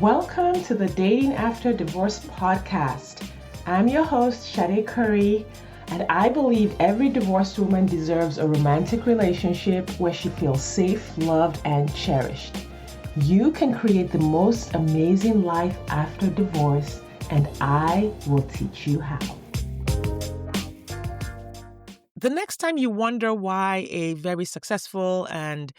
Welcome to the Dating After Divorce podcast. I'm your host, Shade Curry, and I believe every divorced woman deserves a romantic relationship where she feels safe, loved, and cherished. You can create the most amazing life after divorce, and I will teach you how. The next time you wonder why a very successful and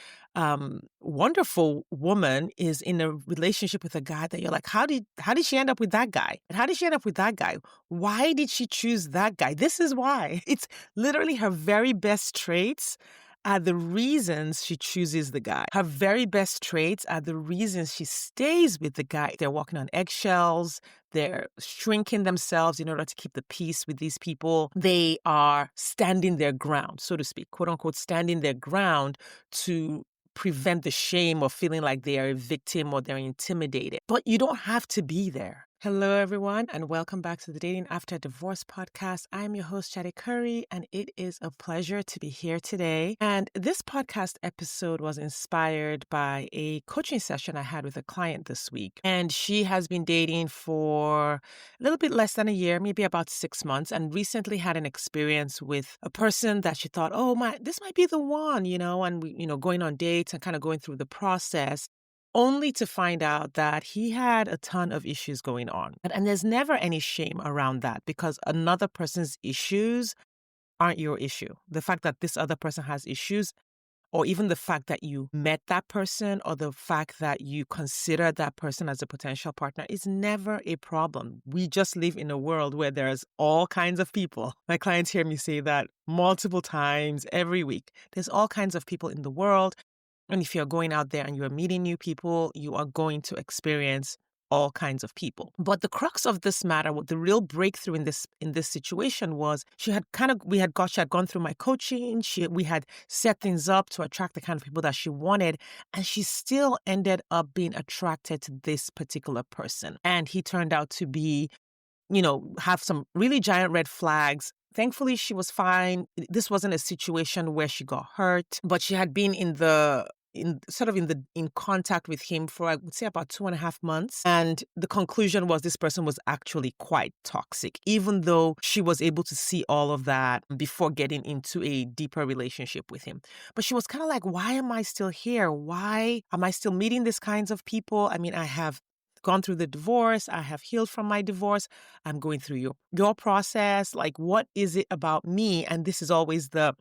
wonderful woman is in a relationship with a guy that you're like, how did she end up with that guy? And how did she end up with that guy? Why did she choose that guy? This is why. It's literally her very best traits are the reasons she chooses the guy. Her very best traits are the reasons she stays with the guy. They're walking on eggshells. They're shrinking themselves in order to keep the peace with these people. They are standing their ground, so to speak, quote unquote, standing their ground to prevent the shame of feeling like they are a victim or they're intimidated. But you don't have to be there. Hello, everyone, and welcome back to the Dating After Divorce podcast. I'm your host, Shade Curry, and it is a pleasure to be here today. And this podcast episode was inspired by a coaching session I had with a client this week. And she has been dating for a little bit less than a year, maybe about 6 months, and recently had an experience with a person that she thought, this might be the one, and we, going on dates and kind of going through the process, only to find out that he had a ton of issues going on. And there's never any shame around that because another person's issues aren't your issue. The fact that this other person has issues, or even the fact that you met that person, or the fact that you consider that person as a potential partner is never a problem. We just live in a world where there's all kinds of people. My clients hear me say that multiple times every week. There's all kinds of people in the world. And if you're going out there and you're meeting new people, you are going to experience all kinds of people. But the crux of this matter, what the real breakthrough in this situation was, she had gone through my coaching. We had set things up to attract the kind of people that she wanted, and she still ended up being attracted to this particular person. And he turned out to be, have some really giant red flags. Thankfully, she was fine. This wasn't a situation where she got hurt, but she had been in contact with him for, I would say, about 2.5 months. And the conclusion was this person was actually quite toxic, even though she was able to see all of that before getting into a deeper relationship with him. But she was kind of like, why am I still here? Why am I still meeting these kinds of people? I mean, I have gone through the divorce. I have healed from my divorce. I'm going through your process. Like, what is it about me? And this is always the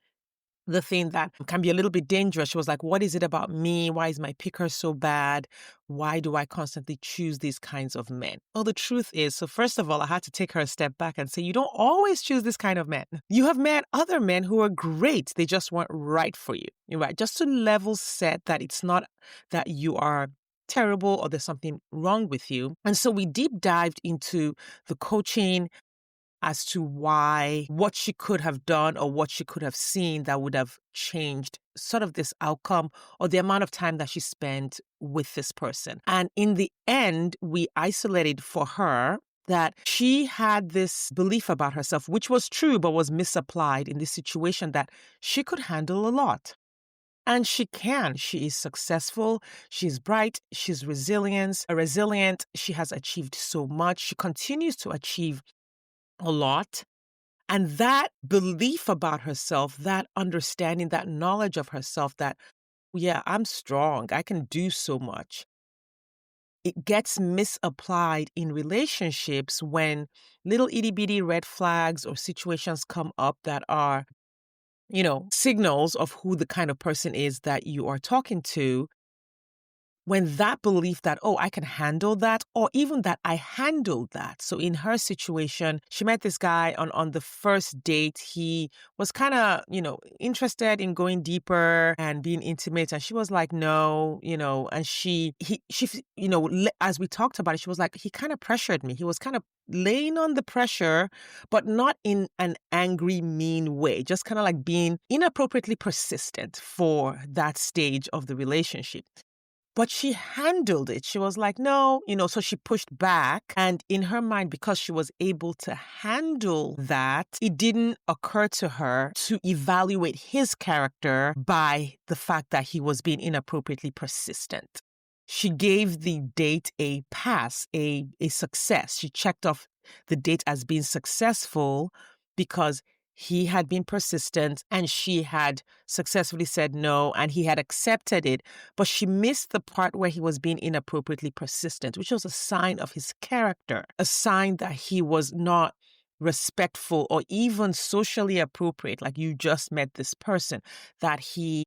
thing that can be a little bit dangerous. She was like, what is it about me? Why is my picker so bad? Why do I constantly choose these kinds of men? Well, the truth is, so first of all, I had to take her a step back and say, you don't always choose this kind of men. You have met other men who are great. They just weren't right for you. You're right. Just to level set that it's not that you are terrible or there's something wrong with you. And so we deep dived into the coaching as to what she could have done or what she could have seen that would have changed sort of this outcome or the amount of time that she spent with this person. And in the end, we isolated for her that she had this belief about herself, which was true, but was misapplied in this situation, that she could handle a lot. And she can. She is successful. She's bright. She's resilient. She has achieved so much. She continues to achieve a lot. And that belief about herself, that understanding, that knowledge of herself that, yeah, I'm strong. I can do so much. It gets misapplied in relationships when little itty bitty red flags or situations come up that are, signals of who the kind of person is that you are talking to. When that belief that, I can handle that, or even that I handled that. So in her situation, she met this guy on the first date. He was kind of, interested in going deeper and being intimate. And she was like, no, and she, as we talked about it, she was like, he kind of pressured me. He was kind of laying on the pressure, but not in an angry, mean way, just kind of like being inappropriately persistent for that stage of the relationship. But she handled it. She was like, no, so she pushed back. And in her mind, because she was able to handle that, it didn't occur to her to evaluate his character by the fact that he was being inappropriately persistent. she gave the date a pass, a success. She checked off the date as being successful because he had been persistent and she had successfully said no and he had accepted it. But she missed the part where he was being inappropriately persistent, which was a sign of his character, a sign that he was not respectful or even socially appropriate. Like, you just met this person, that he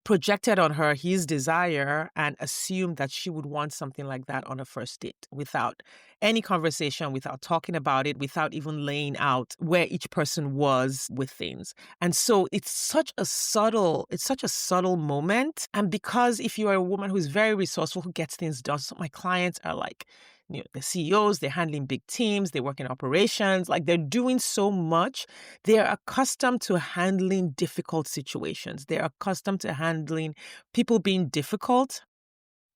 projected on her his desire and assumed that she would want something like that on a first date without any conversation, without talking about it, without even laying out where each person was with things. And so it's such a subtle moment. And because if you are a woman who's very resourceful, who gets things done, so my clients are like, the CEOs, they're handling big teams, they work in operations, like they're doing so much. They're accustomed to handling difficult situations. They're accustomed to handling people being difficult.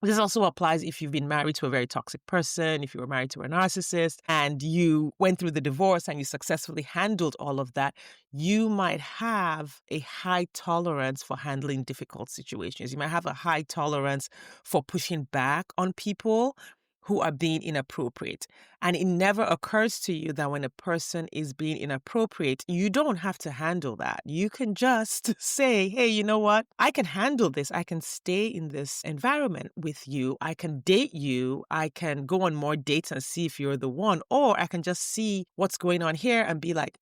This also applies if you've been married to a very toxic person, if you were married to a narcissist and you went through the divorce and you successfully handled all of that. You might have a high tolerance for handling difficult situations. You might have a high tolerance for pushing back on people who are being inappropriate. And it never occurs to you that when a person is being inappropriate, you don't have to handle that. You can just say, hey, you know what? I can handle this. I can stay in this environment with you. I can date you. I can go on more dates and see if you're the one. Or I can just see what's going on here and be like,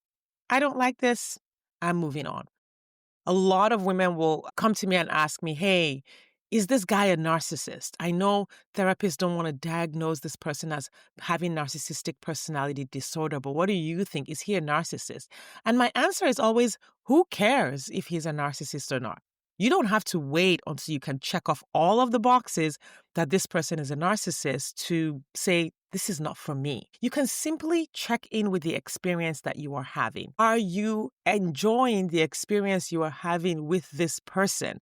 I don't like this. I'm moving on. A lot of women will come to me and ask me, hey, is this guy a narcissist? I know therapists don't want to diagnose this person as having narcissistic personality disorder, but what do you think? Is he a narcissist? And my answer is always, who cares if he's a narcissist or not? You don't have to wait until you can check off all of the boxes that this person is a narcissist to say, this is not for me. You can simply check in with the experience that you are having. Are you enjoying the experience you are having with this person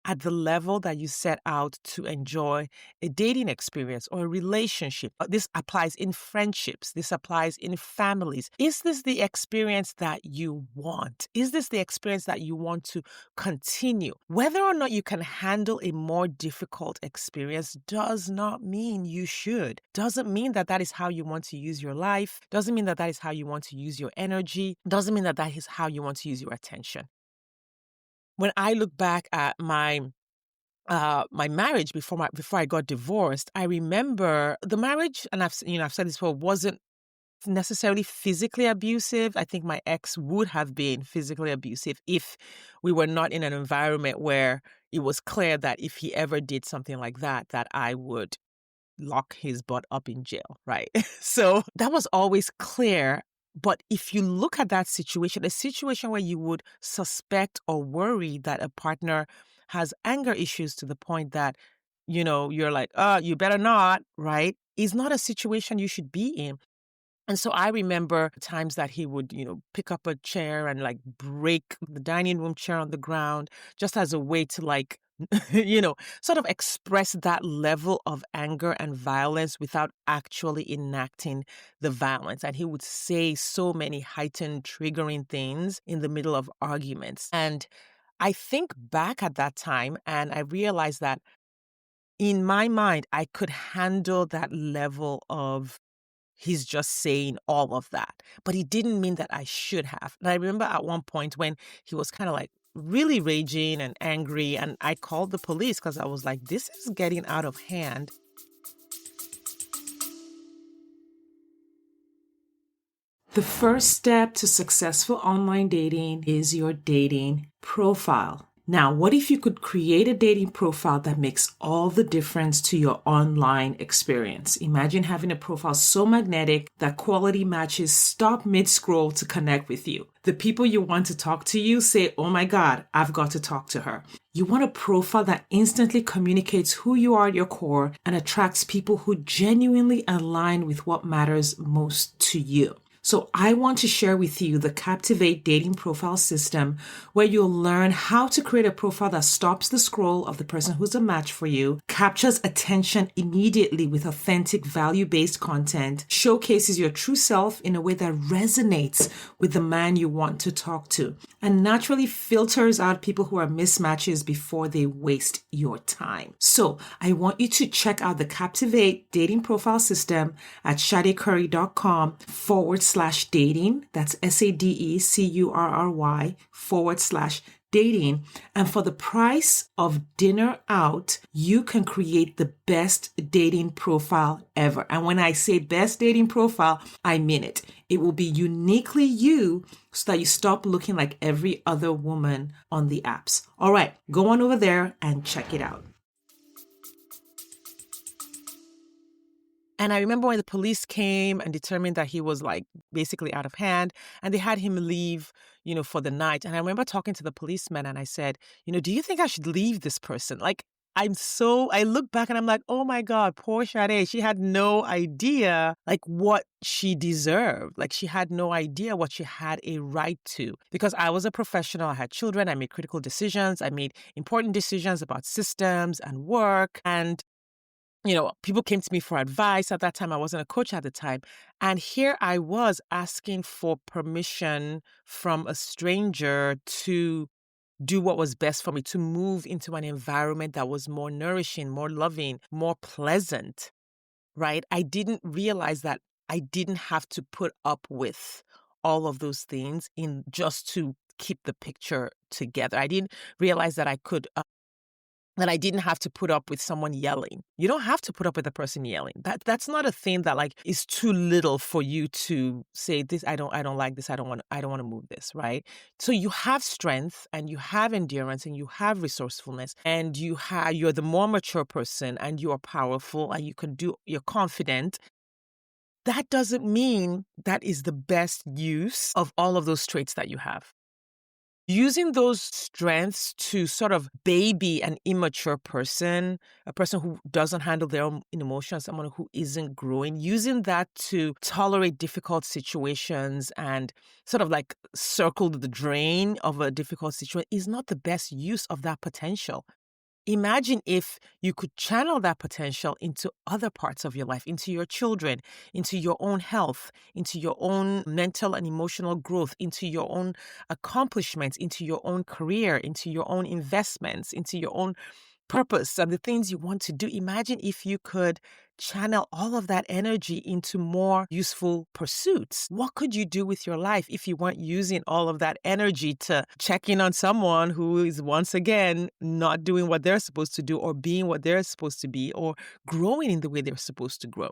at the level that you set out to enjoy a dating experience or a relationship? This applies in friendships. This applies in families. Is this the experience that you want? Is this the experience that you want to continue? Whether or not you can handle a more difficult experience does not mean you should. Doesn't mean that that is how you want to use your life. Doesn't mean that that is how you want to use your energy. Doesn't mean that that is how you want to use your attention. When I look back at my marriage before I got divorced, I remember the marriage, and I've said this before, wasn't necessarily physically abusive. I think my ex would have been physically abusive if we were not in an environment where it was clear that if he ever did something like that, that I would lock his butt up in jail, right? So that was always clear. But if you look at that situation, a situation where you would suspect or worry that a partner has anger issues to the point that, you're like, you better not, right? Is not a situation you should be in. And so I remember times that he would, pick up a chair and like break the dining room chair on the ground just as a way to like, sort of express that level of anger and violence without actually enacting the violence. And he would say so many heightened, triggering things in the middle of arguments. And I think back at that time and I realized that in my mind, I could handle that level of he's just saying all of that. But he didn't mean that I should have. And I remember at one point when he was kind of like really raging and angry, and I called the police because I was like, this is getting out of hand. The first step to successful online dating is your dating profile. Now, what if you could create a dating profile that makes all the difference to your online experience? Imagine having a profile so magnetic that quality matches stop mid-scroll to connect with you. The people you want to talk to you say, oh my God, I've got to talk to her. You want a profile that instantly communicates who you are at your core and attracts people who genuinely align with what matters most to you. So I want to share with you the Captivate dating profile system, where you'll learn how to create a profile that stops the scroll of the person who's a match for you, captures attention immediately with authentic value-based content, showcases your true self in a way that resonates with the man you want to talk to, and naturally filters out people who are mismatches before they waste your time. So I want you to check out the Captivate dating profile system at shadecurry.com/dating. That's SADECURRY/dating. And for the price of dinner out, you can create the best dating profile ever. And when I say best dating profile, I mean it. It will be uniquely you so that you stop looking like every other woman on the apps. All right, go on over there and check it out. And I remember when the police came and determined that he was like basically out of hand, and they had him leave, for the night. And I remember talking to the policeman and I said, do you think I should leave this person? Like, I look back and I'm like, oh my God, poor Sade. She had no idea like what she deserved. Like she had no idea what she had a right to. Because I was a professional, I had children, I made critical decisions, I made important decisions about systems and work. And people came to me for advice. At that time, I wasn't a coach at the time. And here I was asking for permission from a stranger to do what was best for me, to move into an environment that was more nourishing, more loving, more pleasant, right? I didn't realize that I didn't have to put up with all of those things in just to keep the picture together. I didn't realize that I didn't have to put up with someone yelling. You don't have to put up with a person yelling. That's not a thing that like is too little for you to say this. I don't like this. I don't want to move this. Right. So you have strength and you have endurance and you have resourcefulness and you're the more mature person and you are powerful and you're confident. That doesn't mean that is the best use of all of those traits that you have. Using those strengths to sort of baby an immature person, a person who doesn't handle their own emotions, someone who isn't growing, using that to tolerate difficult situations and sort of like circle the drain of a difficult situation is not the best use of that potential. Imagine if you could channel that potential into other parts of your life, into your children, into your own health, into your own mental and emotional growth, into your own accomplishments, into your own career, into your own investments, into your own purpose and the things you want to do. Imagine if you could channel all of that energy into more useful pursuits. What could you do with your life if you weren't using all of that energy to check in on someone who is once again not doing what they're supposed to do or being what they're supposed to be or growing in the way they're supposed to grow?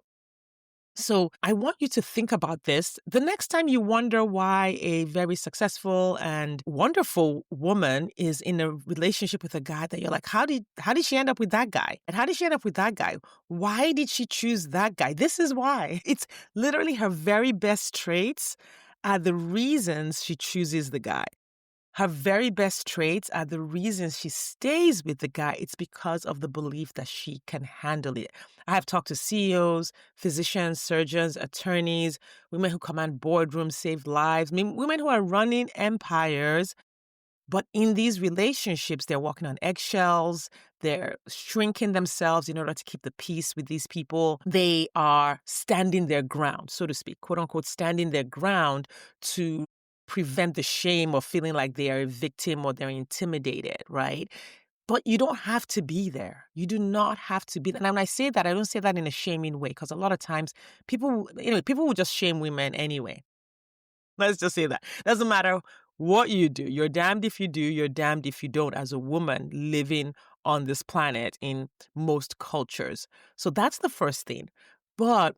So I want you to think about this. The next time you wonder why a very successful and wonderful woman is in a relationship with a guy that you're like, how did she end up with that guy? And how did she end up with that guy? Why did she choose that guy? This is why. It's literally her very best traits are the reasons she chooses the guy. Her very best traits are the reasons she stays with the guy. It's because of the belief that she can handle it. I have talked to CEOs, physicians, surgeons, attorneys, women who command boardrooms, save lives, women who are running empires. But in these relationships, they're walking on eggshells. They're shrinking themselves in order to keep the peace with these people. They are standing their ground, so to speak, quote unquote, standing their ground to prevent the shame of feeling like they are a victim or they're intimidated, right? But you don't have to be there. You do not have to be there. And when I say that, I don't say that in a shaming way, because a lot of times people will just shame women anyway. Let's just say that. Doesn't matter what you do. You're damned if you do, you're damned if you don't as a woman living on this planet in most cultures. So that's the first thing. But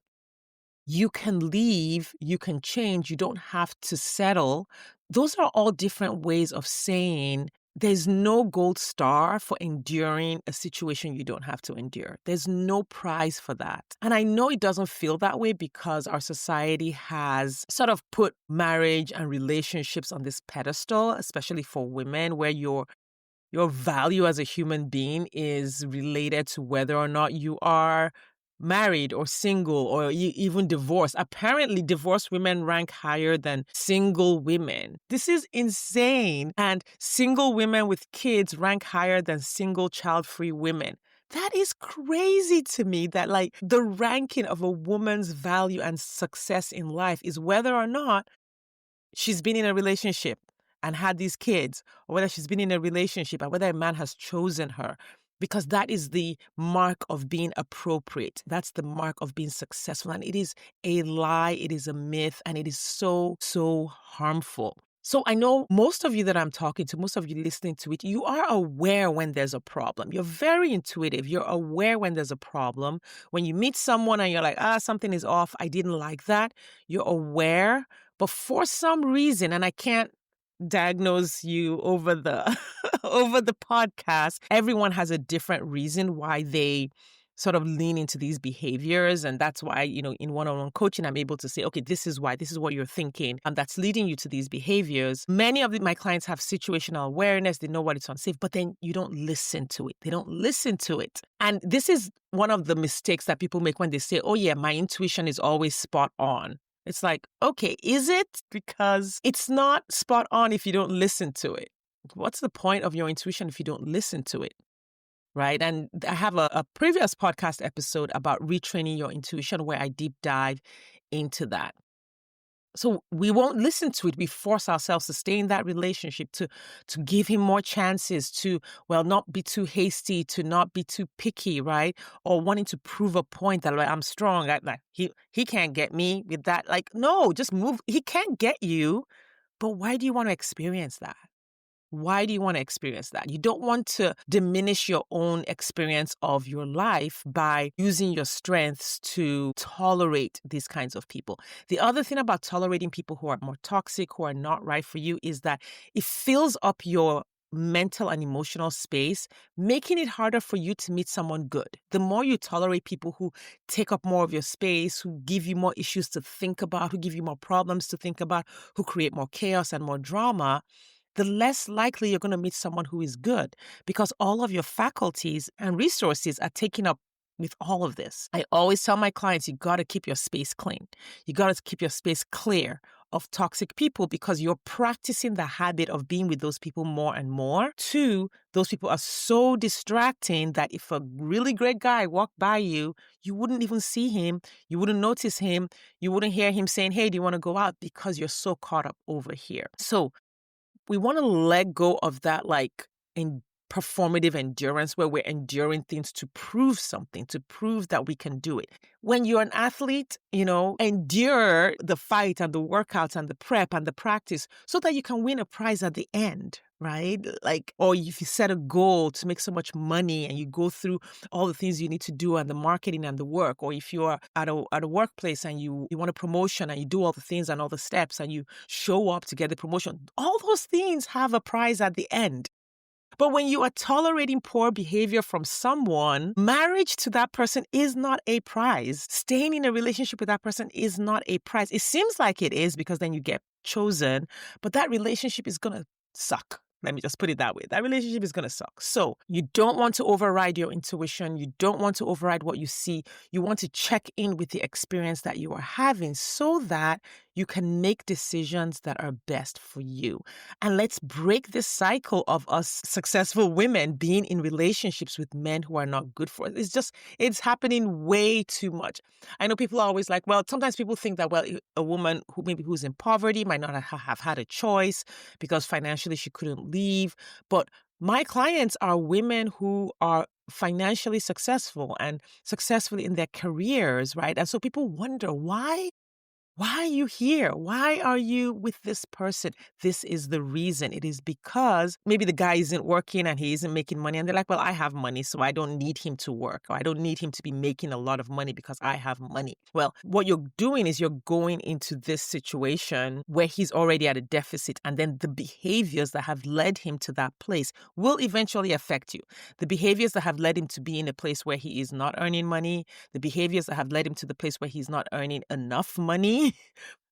you can leave, you can change, you don't have to settle. Those are all different ways of saying there's no gold star for enduring a situation you don't have to endure. There's no prize for that. And I know it doesn't feel that way because our society has sort of put marriage and relationships on this pedestal, especially for women, where your value as a human being is related to whether or not you are married or single or even divorced. Apparently, divorced women rank higher than single women. This is insane. And single women with kids rank higher than single child-free women. That is crazy to me that like the ranking of a woman's value and success in life is whether or not she's been in a relationship and had these kids, or whether she's been in a relationship and whether a man has chosen her. Because that is the mark of being appropriate. That's the mark of being successful. And it is a lie, it is a myth, and it is so, so harmful. So I know most of you that I'm talking to, most of you listening to it, you are aware when there's a problem. You're very intuitive. You're aware when there's a problem. When you meet someone and you're like, something is off, I didn't like that. You're aware. But for some reason, and I can't diagnose you over the over the podcast, everyone has a different reason why they sort of lean into these behaviors. And that's why, in one-on-one coaching, I'm able to say, okay, this is why, this is what you're thinking, and that's leading you to these behaviors. Many of my clients have situational awareness. They know what it's unsafe, but then you don't listen to it. They don't listen to it. And this is one of the mistakes that people make when they say, oh yeah, my intuition is always spot on. It's like, okay, is it? Because it's not spot on if you don't listen to it. What's the point of your intuition if you don't listen to it? Right? And I have a previous podcast episode about retraining your intuition where I deep dive into that. So we won't listen to it. We force ourselves to stay in that relationship, to give him more chances, to, not be too hasty, to not be too picky, right? Or wanting to prove a point that like, I'm strong. He can't get me with that. Like, no, just move. He can't get you. But why do you want to experience that? Why do you want to experience that? You don't want to diminish your own experience of your life by using your strengths to tolerate these kinds of people. The other thing about tolerating people who are more toxic, who are not right for you, is that it fills up your mental and emotional space, making it harder for you to meet someone good. The more you tolerate people who take up more of your space, who give you more issues to think about, who give you more problems to think about, who create more chaos and more drama, the less likely you're going to meet someone who is good, because all of your faculties and resources are taken up with all of this. I always tell my clients, you got to keep your space clean. You got to keep your space clear of toxic people, because you're practicing the habit of being with those people more and more. Two, those people are so distracting that if a really great guy walked by you, you wouldn't even see him. You wouldn't notice him. You wouldn't hear him saying, hey, do you want to go out? Because you're so caught up over here. So we want to let go of that performative endurance where we're enduring things to prove something, to prove that we can do it. When you're an athlete, endure the fight and the workouts and the prep and the practice so that you can win a prize at the end, right? Or if you set a goal to make so much money and you go through all the things you need to do and the marketing and the work, or if you are at a workplace and you want a promotion and you do all the things and all the steps and you show up to get the promotion, all those things have a prize at the end. But when you are tolerating poor behavior from someone, marriage to that person is not a prize. Staying in a relationship with that person is not a prize. It seems like it is because then you get chosen, but that relationship is going to suck. Let me just put it that way. That relationship is going to suck. So you don't want to override your intuition. You don't want to override what you see. You want to check in with the experience that you are having so that you can make decisions that are best for you. And let's break this cycle of us successful women being in relationships with men who are not good for us. It's happening way too much. I know people are always like, sometimes people think that, a woman who's in poverty might not have had a choice because financially she couldn't leave. But my clients are women who are financially successful and successful in their careers, right? And so people wonder, why are you here? Why are you with this person? This is the reason. It is because maybe the guy isn't working and he isn't making money. And they're like, I have money, so I don't need him to work. Or I don't need him to be making a lot of money because I have money. Well, what you're doing is you're going into this situation where he's already at a deficit. And then the behaviors that have led him to that place will eventually affect you. The behaviors that have led him to be in a place where he is not earning money, the behaviors that have led him to the place where he's not earning enough money, money,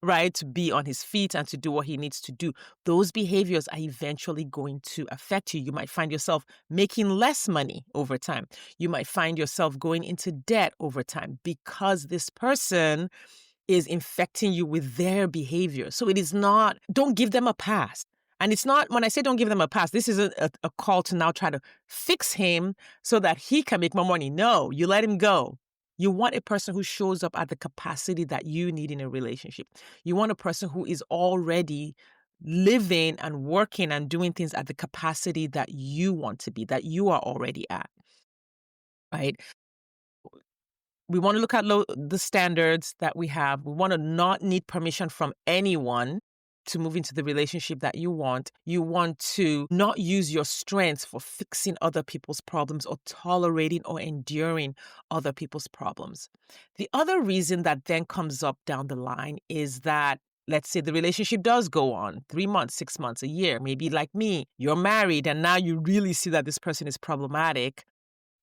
right, to be on his feet and to do what he needs to do, those behaviors are eventually going to affect you. You might find yourself making less money over time. You might find yourself going into debt over time because this person is infecting you with their behavior. So it is not, don't give them a pass. And it's not, when I say don't give them a pass, this isn't a call to now try to fix him so that he can make more money. No, you let him go. You want a person who shows up at the capacity that you need in a relationship. You want a person who is already living and working and doing things at the capacity that you want to be, that you are already at, right? We want to look at the standards that we have. We want to not need permission from anyone to move into the relationship that you want. You want to not use your strengths for fixing other people's problems or tolerating or enduring other people's problems. The other reason that then comes up down the line is that, let's say the relationship does go on 3 months, 6 months, a year, maybe like me, you're married and now you really see that this person is problematic.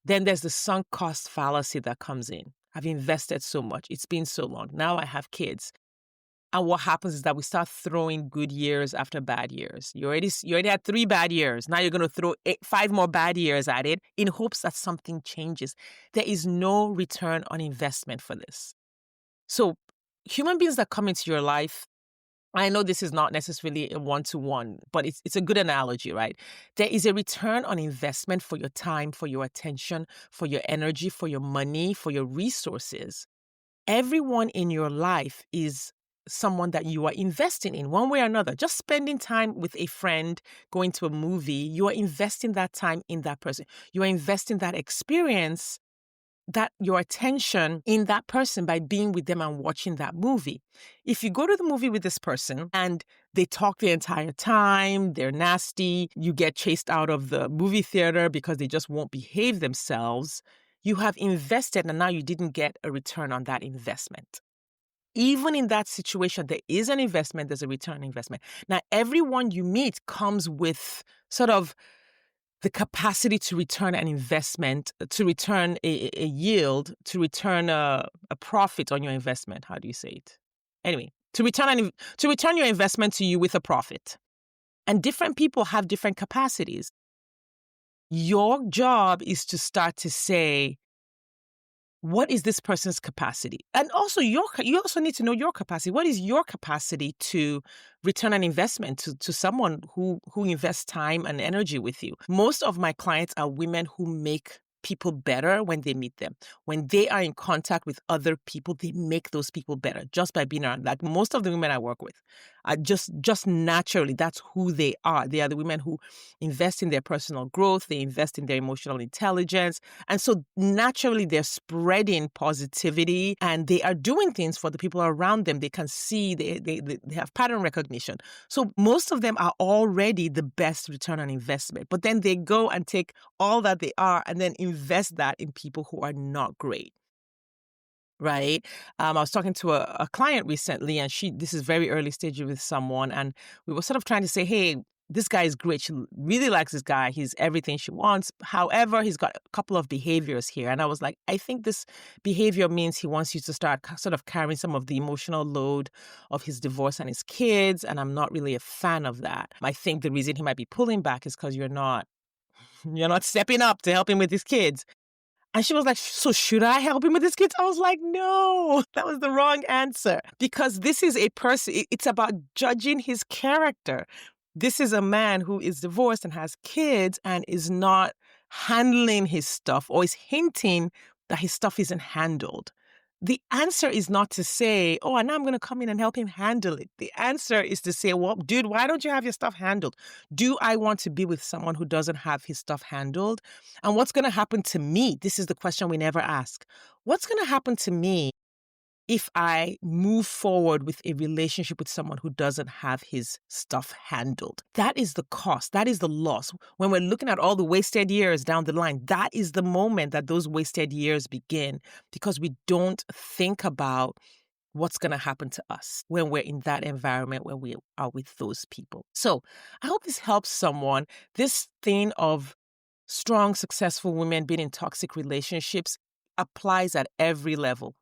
Then there's the sunk cost fallacy that comes in. I've invested so much. It's been so long. Now I have kids. And what happens is that we start throwing good years after bad years. You already had 3 bad years. Now you're going to throw 5 more bad years at it in hopes that something changes. There is no return on investment for this. So human beings that come into your life, I know this is not necessarily a one-to-one, but it's a good analogy, right? There is a return on investment for your time, for your attention, for your energy, for your money, for your resources. Everyone in your life is someone that you are investing in one way or another. Just spending time with a friend, going to a movie, you are investing that time in that person. You are investing that experience, that your attention in that person by being with them and watching that movie. If you go to the movie with this person and they talk the entire time, they're nasty, you get chased out of the movie theater because they just won't behave themselves, you have invested and now you didn't get a return on that investment. Even in that situation, there is an investment, there's a return on investment. Now, everyone you meet comes with sort of the capacity to return an investment, to return a yield, to return a profit on your investment. How do you say it? Anyway, to return your investment to you with a profit. And different people have different capacities. Your job is to start to say, what is this person's capacity? And also, you also need to know your capacity. What is your capacity to return an investment to someone who invests time and energy with you? Most of my clients are women who make people better when they meet them. When they are in contact with other people, they make those people better just by being around. Like most of the women I work with are just naturally, that's who they are. They are the women who invest in their personal growth. They invest in their emotional intelligence. And so naturally, they're spreading positivity and they are doing things for the people around them. They can see, they have pattern recognition. So most of them are already the best return on investment. But then they go and take all that they are and then invest that in people who are not great. Right. I was talking to a client recently, and this is very early stage with someone, and we were sort of trying to say, hey, this guy is great. She really likes this guy. He's everything she wants. However, he's got a couple of behaviors here. And I was like, I think this behavior means he wants you to start sort of carrying some of the emotional load of his divorce and his kids. And I'm not really a fan of that. I think the reason he might be pulling back is because you're not stepping up to help him with his kids. And she was like, so should I help him with his kids? I was like, no, that was the wrong answer. Because this is a person, it's about judging his character. This is a man who is divorced and has kids and is not handling his stuff or is hinting that his stuff isn't handled. The answer is not to say, oh, and now I'm going to come in and help him handle it. The answer is to say, well, dude, why don't you have your stuff handled? Do I want to be with someone who doesn't have his stuff handled? And what's going to happen to me? This is the question we never ask. What's going to happen to me if I move forward with a relationship with someone who doesn't have his stuff handled? That is the cost. That is the loss. When we're looking at all the wasted years down the line, that is the moment that those wasted years begin, because we don't think about what's going to happen to us when we're in that environment where we are with those people. So I hope this helps someone. This thing of strong, successful women being in toxic relationships applies at every level.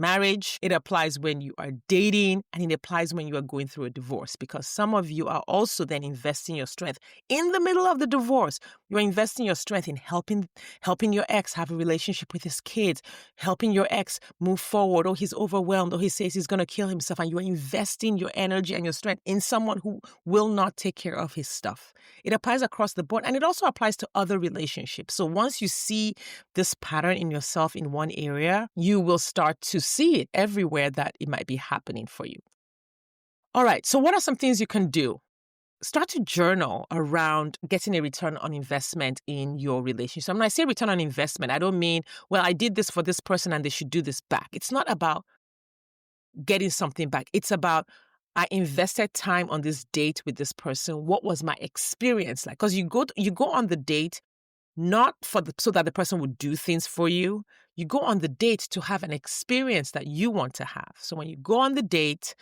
marriage, it applies when you are dating, and it applies when you are going through a divorce, because some of you are also then investing your strength in the middle of the divorce. You're investing your strength in helping your ex have a relationship with his kids, helping your ex move forward. Oh, he's overwhelmed. Oh, he says he's going to kill himself. And you're investing your energy and your strength in someone who will not take care of his stuff. It applies across the board, and it also applies to other relationships. So once you see this pattern in yourself in one area, you will start to see it everywhere that it might be happening for you. All right. So what are some things you can do? Start to journal around getting a return on investment in your relationship. So when I say return on investment, I don't mean, well, I did this for this person and they should do this back. It's not about getting something back. It's about, I invested time on this date with this person. What was my experience like? Because you go on the date not so that the person would do things for you. You go on the date to have an experience that you want to have. So when you go on the date,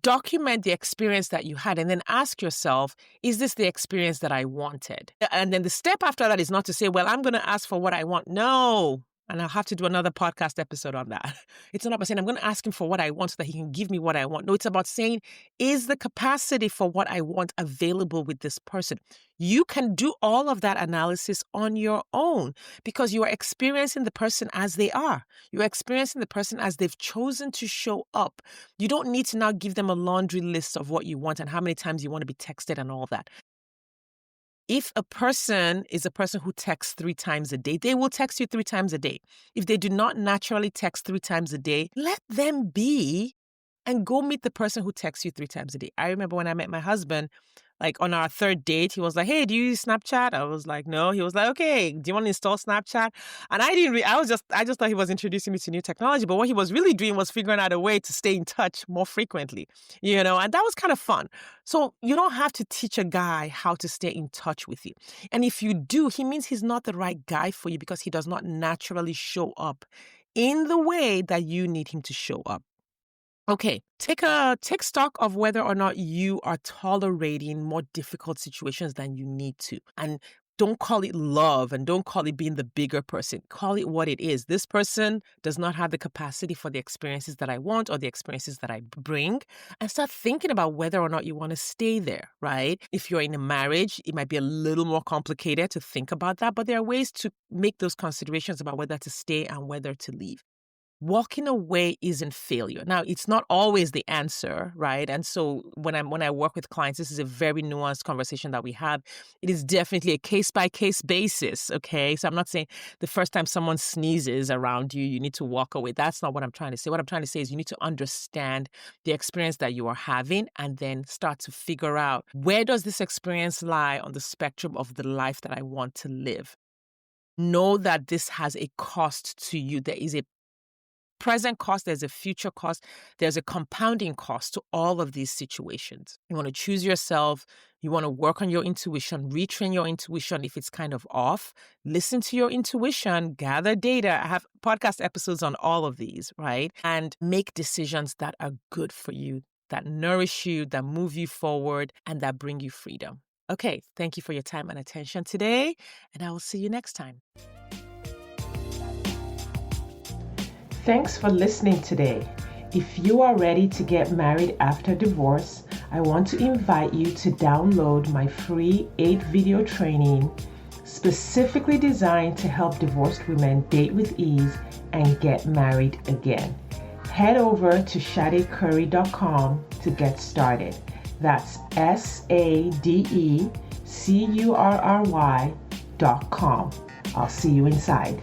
document the experience that you had and then ask yourself, is this the experience that I wanted? And then the step after that is not to say, well, I'm going to ask for what I want. No. And I'll have to do another podcast episode on that. It's not about saying, I'm going to ask him for what I want so that he can give me what I want. No, it's about saying, is the capacity for what I want available with this person? You can do all of that analysis on your own because you are experiencing the person as they are. You're experiencing the person as they've chosen to show up. You don't need to now give them a laundry list of what you want and how many times you want to be texted and all that. If a person is a person who texts 3 times a day, they will text you 3 times a day. If they do not naturally text 3 times a day, let them be and go meet the person who texts you 3 times a day. I remember when I met my husband, like on our 3rd date, he was like, hey, do you use Snapchat? I was like, no. He was like, okay, do you want to install Snapchat? And I just thought he was introducing me to new technology. But what he was really doing was figuring out a way to stay in touch more frequently, and that was kind of fun. So you don't have to teach a guy how to stay in touch with you. And if you do, he means he's not the right guy for you because he does not naturally show up in the way that you need him to show up. Okay, take stock of whether or not you are tolerating more difficult situations than you need to. And don't call it love and don't call it being the bigger person. Call it what it is. This person does not have the capacity for the experiences that I want or the experiences that I bring. And start thinking about whether or not you want to stay there, right? If you're in a marriage, it might be a little more complicated to think about that, but there are ways to make those considerations about whether to stay and whether to leave. Walking away isn't failure. Now, it's not always the answer, right? And so when I work with clients, this is a very nuanced conversation that we have. It is definitely a case-by-case basis, okay? So I'm not saying the first time someone sneezes around you, you need to walk away. That's not what I'm trying to say. What I'm trying to say is you need to understand the experience that you are having and then start to figure out, where does this experience lie on the spectrum of the life that I want to live? Know that this has a cost to you. There is a present cost, there's a future cost, there's a compounding cost to all of these situations. You want to choose yourself. You want to work on your intuition, retrain your intuition if it's kind of off. Listen to your intuition, gather data. I have podcast episodes on all of these, right? And make decisions that are good for you, that nourish you, that move you forward, and that bring you freedom. Okay, thank you for your time and attention today, and I will see you next time. Thanks for listening today. If you are ready to get married after divorce, I want to invite you to download my free 8-video training specifically designed to help divorced women date with ease and get married again. Head over to shadecurry.com to get started. That's SADECURRY.com. I'll see you inside.